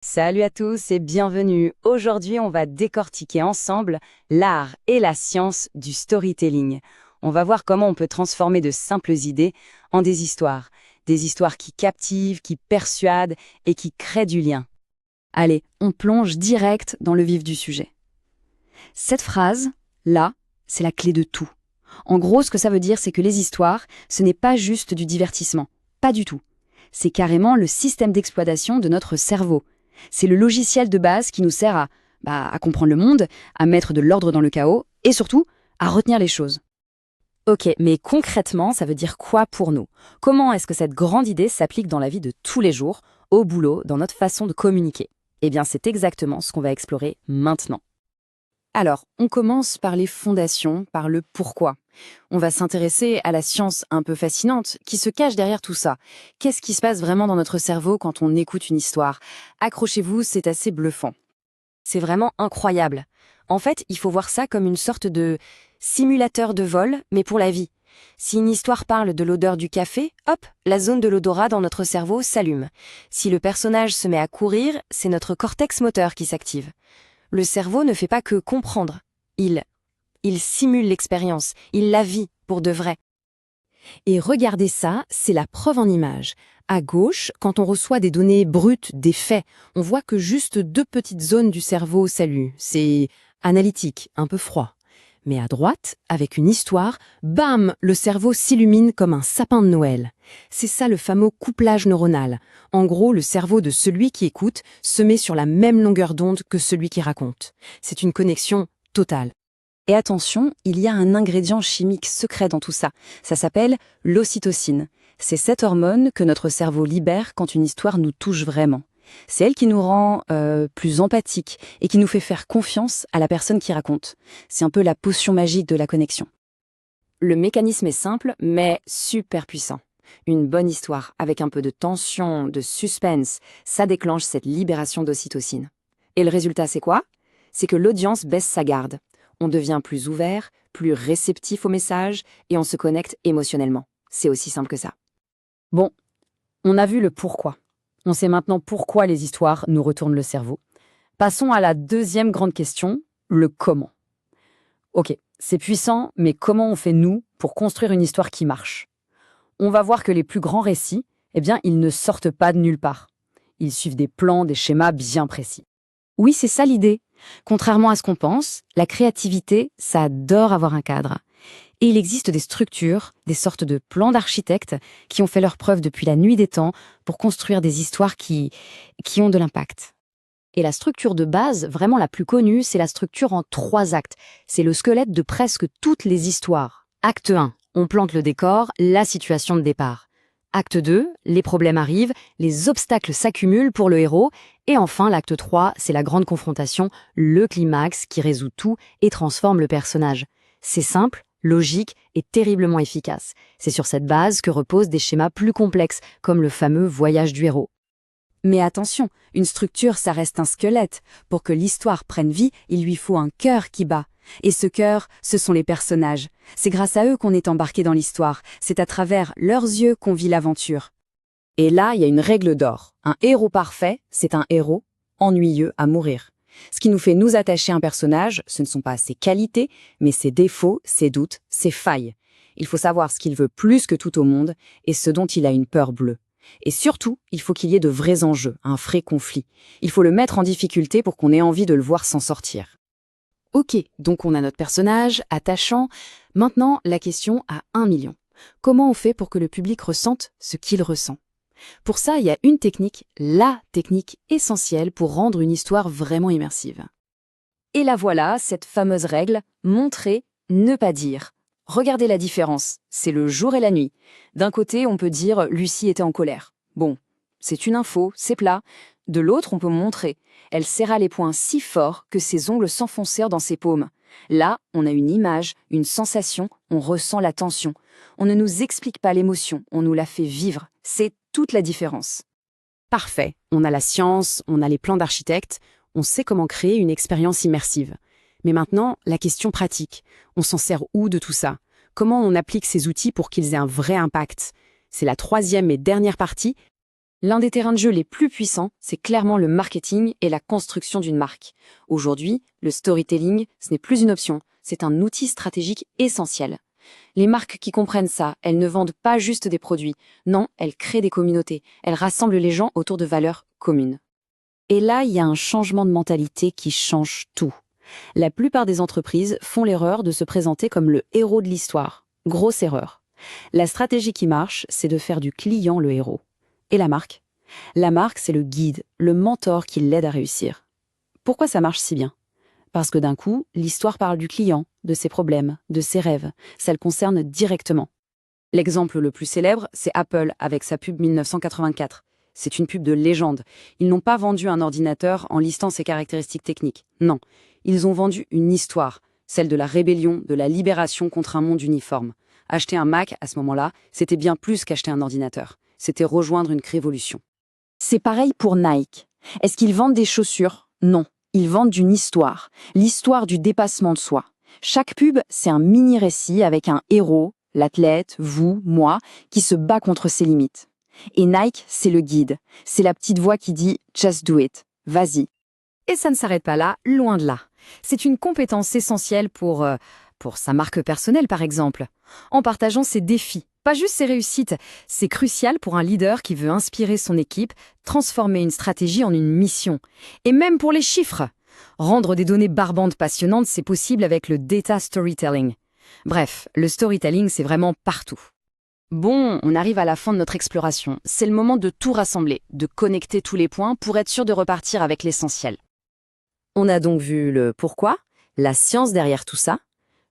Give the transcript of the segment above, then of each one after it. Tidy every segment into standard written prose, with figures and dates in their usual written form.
Salut à tous et bienvenue. Aujourd'hui, on va décortiquer ensemble l'art et la science du storytelling. On va voir comment on peut transformer de simples idées en des histoires qui captivent, qui persuadent et qui créent du lien. Allez, on plonge direct dans le vif du sujet. Cette phrase, là, c'est la clé de tout. En gros, ce que ça veut dire, c'est que les histoires, ce n'est pas juste du divertissement. Pas du tout. C'est carrément le système d'exploitation de notre cerveau. C'est le logiciel de base qui nous sert à comprendre le monde, à mettre de l'ordre dans le chaos et surtout à retenir les choses. Ok, mais concrètement, ça veut dire quoi pour nous? Comment est-ce que cette grande idée s'applique dans la vie de tous les jours, au boulot, dans notre façon de communiquer? Eh bien, c'est exactement ce qu'on va explorer maintenant. Alors, on commence par les fondations, par le pourquoi. On va s'intéresser à la science un peu fascinante qui se cache derrière tout ça. Qu'est-ce qui se passe vraiment dans notre cerveau quand on écoute une histoire? Accrochez-vous, c'est assez bluffant. C'est vraiment incroyable. En fait, il faut voir ça comme une sorte de simulateur de vol, mais pour la vie. Si une histoire parle de l'odeur du café, hop, la zone de l'odorat dans notre cerveau s'allume. Si le personnage se met à courir, c'est notre cortex moteur qui s'active. Le cerveau ne fait pas que comprendre. Il simule l'expérience, il la vit pour de vrai. Et regardez ça, c'est la preuve en image. À gauche, quand on reçoit des données brutes, des faits, on voit que juste deux petites zones du cerveau s'allument. C'est analytique, un peu froid. Mais à droite, avec une histoire, bam, le cerveau s'illumine comme un sapin de Noël. C'est ça le fameux couplage neuronal. En gros, le cerveau de celui qui écoute se met sur la même longueur d'onde que celui qui raconte. C'est une connexion totale. Et attention, il y a un ingrédient chimique secret dans tout ça. Ça s'appelle l'ocytocine. C'est cette hormone que notre cerveau libère quand une histoire nous touche vraiment. C'est elle qui nous rend plus empathiques et qui nous fait faire confiance à la personne qui raconte. C'est un peu la potion magique de la connexion. Le mécanisme est simple, mais super puissant. Une bonne histoire, avec un peu de tension, de suspense, ça déclenche cette libération d'ocytocine. Et le résultat, c'est quoi? C'est que l'audience baisse sa garde. On devient plus ouvert, plus réceptif aux messages et on se connecte émotionnellement. C'est aussi simple que ça. Bon, on a vu le pourquoi. On sait maintenant pourquoi les histoires nous retournent le cerveau. Passons à la deuxième grande question, le comment. Ok, c'est puissant, mais comment on fait nous pour construire une histoire qui marche? On va voir que les plus grands récits, eh bien, ils ne sortent pas de nulle part. Ils suivent des plans, des schémas bien précis. Oui, c'est ça l'idée. Contrairement à ce qu'on pense, la créativité, ça adore avoir un cadre. Et il existe des structures, des sortes de plans d'architectes qui ont fait leur preuve depuis la nuit des temps pour construire des histoires qui ont de l'impact. Et la structure de base, vraiment la plus connue, c'est la structure en 3 actes. C'est le squelette de presque toutes les histoires. Acte 1, on plante le décor, la situation de départ. Acte 2, les problèmes arrivent, les obstacles s'accumulent pour le héros. Et enfin, l'acte 3, c'est la grande confrontation, le climax qui résout tout et transforme le personnage. C'est simple, logique et terriblement efficace. C'est sur cette base que reposent des schémas plus complexes, comme le fameux voyage du héros. Mais attention, une structure, ça reste un squelette. Pour que l'histoire prenne vie, il lui faut un cœur qui bat. Et ce cœur, ce sont les personnages. C'est grâce à eux qu'on est embarqué dans l'histoire. C'est à travers leurs yeux qu'on vit l'aventure. Et là, il y a une règle d'or. Un héros parfait, c'est un héros ennuyeux à mourir. Ce qui nous fait nous attacher à un personnage, ce ne sont pas ses qualités, mais ses défauts, ses doutes, ses failles. Il faut savoir ce qu'il veut plus que tout au monde et ce dont il a une peur bleue. Et surtout, il faut qu'il y ait de vrais enjeux, un vrai conflit. Il faut le mettre en difficulté pour qu'on ait envie de le voir s'en sortir. Ok, donc on a notre personnage, attachant. Maintenant, la question à 1 million. Comment on fait pour que le public ressente ce qu'il ressent? Pour ça, il y a une technique, la technique essentielle pour rendre une histoire vraiment immersive. Et la voilà, cette fameuse règle, montrer, ne pas dire. Regardez la différence, c'est le jour et la nuit. D'un côté, on peut dire « Lucie était en colère ». Bon, c'est une info, c'est plat. De l'autre, on peut montrer. Elle serra les poings si fort que ses ongles s'enfoncèrent dans ses paumes. Là, on a une image, une sensation, on ressent la tension. On ne nous explique pas l'émotion, on nous la fait vivre. C'est toute la différence. Parfait, on a la science, on a les plans d'architecte, on sait comment créer une expérience immersive. Mais maintenant, la question pratique. On s'en sert où de tout ça? Comment on applique ces outils pour qu'ils aient un vrai impact? C'est la troisième et dernière partie. L'un des terrains de jeu les plus puissants, c'est clairement le marketing et la construction d'une marque. Aujourd'hui, le storytelling, ce n'est plus une option, c'est un outil stratégique essentiel. Les marques qui comprennent ça, elles ne vendent pas juste des produits. Non, elles créent des communautés. Elles rassemblent les gens autour de valeurs communes. Et là, il y a un changement de mentalité qui change tout. La plupart des entreprises font l'erreur de se présenter comme le héros de l'histoire. Grosse erreur. La stratégie qui marche, c'est de faire du client le héros. Et la marque? La marque, c'est le guide, le mentor qui l'aide à réussir. Pourquoi ça marche si bien? Parce que d'un coup, l'histoire parle du client, de ses problèmes, de ses rêves. Ça le concerne directement. L'exemple le plus célèbre, c'est Apple avec sa pub 1984. C'est une pub de légende. Ils n'ont pas vendu un ordinateur en listant ses caractéristiques techniques. Non, ils ont vendu une histoire, celle de la rébellion, de la libération contre un monde uniforme. Acheter un Mac, à ce moment-là, c'était bien plus qu'acheter un ordinateur. C'était rejoindre une révolution. C'est pareil pour Nike. Est-ce qu'ils vendent des chaussures? Non. Ils vendent une histoire, l'histoire du dépassement de soi. Chaque pub, c'est un mini-récit avec un héros, l'athlète, vous, moi, qui se bat contre ses limites. Et Nike, c'est le guide. C'est la petite voix qui dit « just do it », vas-y. Et ça ne s'arrête pas là, loin de là. C'est une compétence essentielle pour sa marque personnelle, par exemple. En partageant ses défis, pas juste ses réussites. C'est crucial pour un leader qui veut inspirer son équipe, transformer une stratégie en une mission. Et même pour les chiffres. Rendre des données barbantes passionnantes, c'est possible avec le data storytelling. Bref, le storytelling, c'est vraiment partout. Bon, on arrive à la fin de notre exploration. C'est le moment de tout rassembler, de connecter tous les points pour être sûr de repartir avec l'essentiel. On a donc vu le pourquoi, la science derrière tout ça,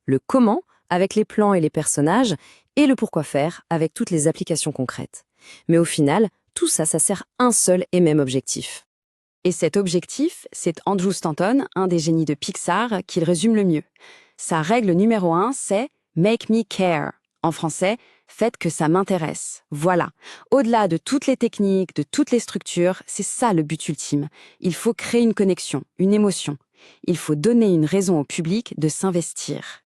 le comment, avec les plans et les personnages, et le pourquoi faire, avec toutes les applications concrètes. Mais au final, tout ça, ça sert un seul et même objectif. Et cet objectif, c'est Andrew Stanton, un des génies de Pixar, qui le résume le mieux. Sa règle numéro 1, c'est « Make me care ». En français, « Faites que ça m'intéresse ». Voilà. Au-delà de toutes les techniques, de toutes les structures, c'est ça le but ultime. Il faut créer une connexion, une émotion. Il faut donner une raison au public de s'investir.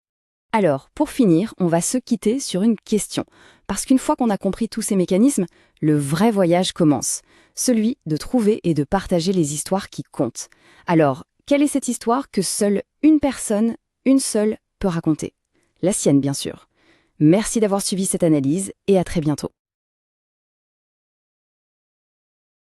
Alors, pour finir, on va se quitter sur une question. Parce qu'une fois qu'on a compris tous ces mécanismes, le vrai voyage commence. Celui de trouver et de partager les histoires qui comptent. Alors, quelle est cette histoire que seule une personne, une seule, peut raconter? La sienne, bien sûr. Merci d'avoir suivi cette analyse et à très bientôt.